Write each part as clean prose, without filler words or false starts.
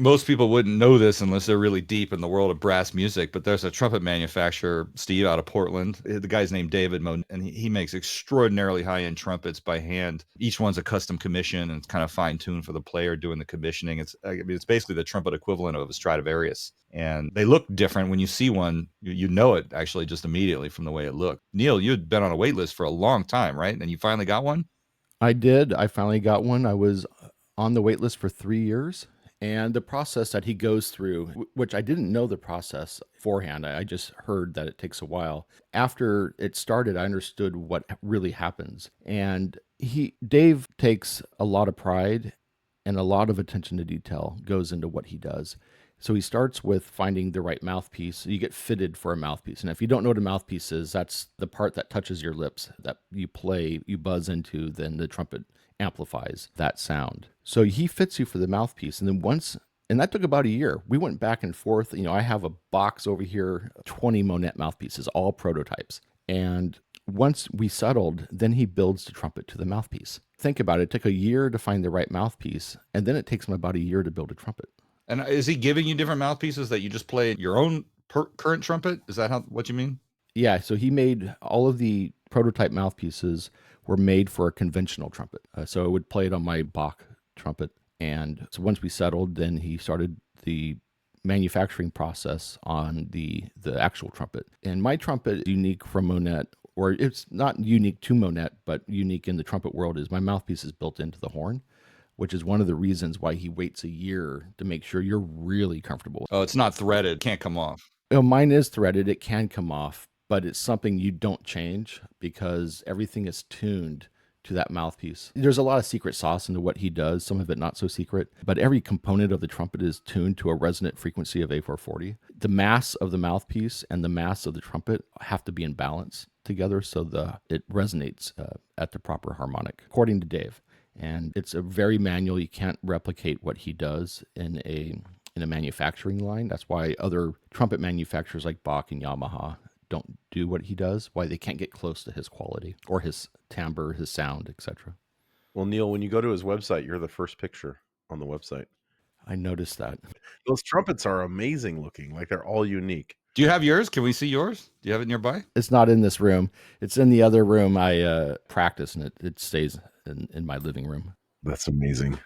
Most people wouldn't know this unless they're really deep in the world of brass music, but there's a trumpet manufacturer, Steve, out of Portland. The guy's named David Monette, and he makes extraordinarily high-end trumpets by hand. Each one's a custom commission, and it's kind of fine-tuned for the player doing the commissioning. It's basically the trumpet equivalent of a Stradivarius. And they look different. When you see one, you know it actually just immediately from the way it looked. Neil, you had been on a wait list for a long time, right? And you finally got one? I did. I finally got one. I was on the wait list for 3 years. And the process that he goes through, which I didn't know the process beforehand, I just heard that it takes a while. After it started, I understood what really happens. And Dave takes a lot of pride and a lot of attention to detail goes into what he does. So he starts with finding the right mouthpiece. You get fitted for a mouthpiece. And if you don't know what a mouthpiece is, that's the part that touches your lips that you play, you buzz into, then the trumpet amplifies that sound. So he fits you for the mouthpiece. And then and that took about a year. We went back and forth. I have a box over here, 20 Monette mouthpieces, all prototypes. And once we settled, then he builds the trumpet to the mouthpiece. Think about it. It took a year to find the right mouthpiece, and then it takes him about a year to build a trumpet. And is he giving you different mouthpieces that you just play your own current trumpet? Is that what you mean? Yeah, so he made all of the prototype mouthpieces were made for a conventional trumpet. So I would play it on my Bach trumpet. And so once we settled, then he started the manufacturing process on the actual trumpet. And my trumpet is unique from Monette, or it's not unique to Monette, but unique in the trumpet world, is my mouthpiece is built into the horn, which is one of the reasons why he waits a year to make sure you're really comfortable. Oh, it's not threaded, can't come off. Mine is threaded, it can come off, but it's something you don't change because everything is tuned to that mouthpiece. There's a lot of secret sauce into what he does, some of it not so secret, but every component of the trumpet is tuned to a resonant frequency of A440. The mass of the mouthpiece and the mass of the trumpet have to be in balance together so it resonates at the proper harmonic, according to Dave. And it's a very manual. You can't replicate what he does in a manufacturing line. That's why other trumpet manufacturers like Bach and Yamaha don't do what he does, why they can't get close to his quality or his timbre, his sound, etc. Well, Neil, when you go to his website, you're the first picture on the website. I noticed that. Those trumpets are amazing looking. Like they're all unique. Do you have yours? Can we see yours? Do you have it nearby? It's not in this room. It's in the other room I practice, and it stays in my living room. That's amazing.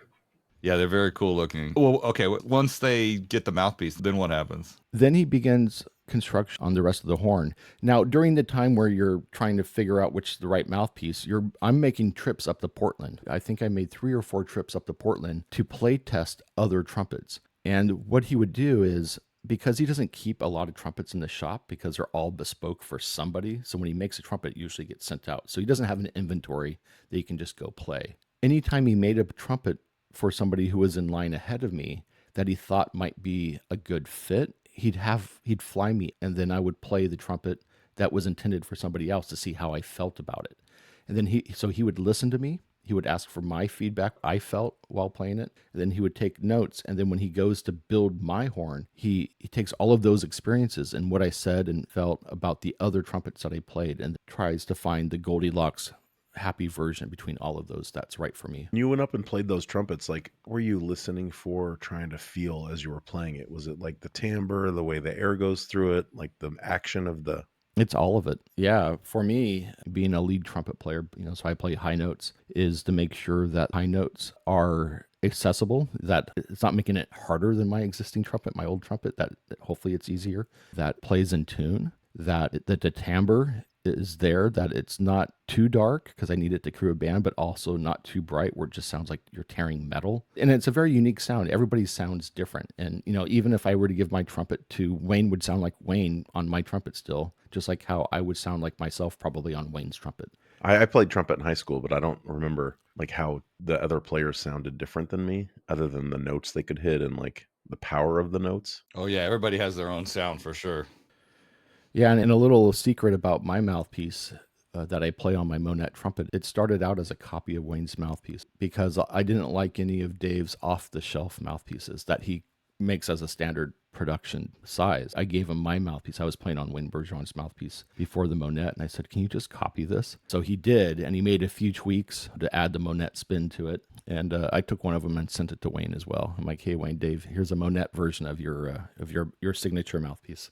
Yeah, they're very cool looking. Well, okay, once they get the mouthpiece, then what happens? Then he begins construction on the rest of the horn. Now, during the time where you're trying to figure out which is the right mouthpiece, I'm making trips up to Portland. I think I made 3 or 4 trips up to Portland to play test other trumpets. And what he would do is, because he doesn't keep a lot of trumpets in the shop because they're all bespoke for somebody, so when he makes a trumpet, it usually gets sent out. So he doesn't have an inventory that he can just go play. Anytime he made a trumpet for somebody who was in line ahead of me that he thought might be a good fit, he'd fly me, and then I would play the trumpet that was intended for somebody else to see how I felt about it. And then he would listen to me. He would ask for my feedback I felt while playing it. And then he would take notes. And then when he goes to build my horn, he takes all of those experiences and what I said and felt about the other trumpets that I played and tries to find the Goldilocks happy version between all of those that's right for me. You went up and played those trumpets. Like, were you listening for, trying to feel as you were playing it? Was it like the timbre, the way the air goes through it, like the action of the... It's all of it. Yeah. For me, being a lead trumpet player, so I play high notes, is to make sure that high notes are accessible, that it's not making it harder than my existing trumpet, my old trumpet, that hopefully it's easier, that plays in tune, that the timbre is there, that it's not too dark because I need it to crew a band, but also not too bright where it just sounds like you're tearing metal. And it's a very unique sound. Everybody sounds different. And, even if I were to give my trumpet to Wayne, would sound like Wayne on my trumpet still, just like how I would sound like myself probably on Wayne's trumpet. I played trumpet in high school, but I don't remember like how the other players sounded different than me, other than the notes they could hit and like the power of the notes. Oh yeah, everybody has their own sound for sure. Yeah, and a little secret about my mouthpiece that I play on my Monette trumpet, it started out as a copy of Wayne's mouthpiece because I didn't like any of Dave's off-the-shelf mouthpieces that he makes as a standard production size. I gave him my mouthpiece. I was playing on Wayne Bergeron's mouthpiece before the Monette, and I said, can you just copy this? So he did, and he made a few tweaks to add the Monette spin to it. And I took one of them and sent it to Wayne as well. I'm like, hey, Wayne, Dave, here's a Monette version of your signature mouthpiece.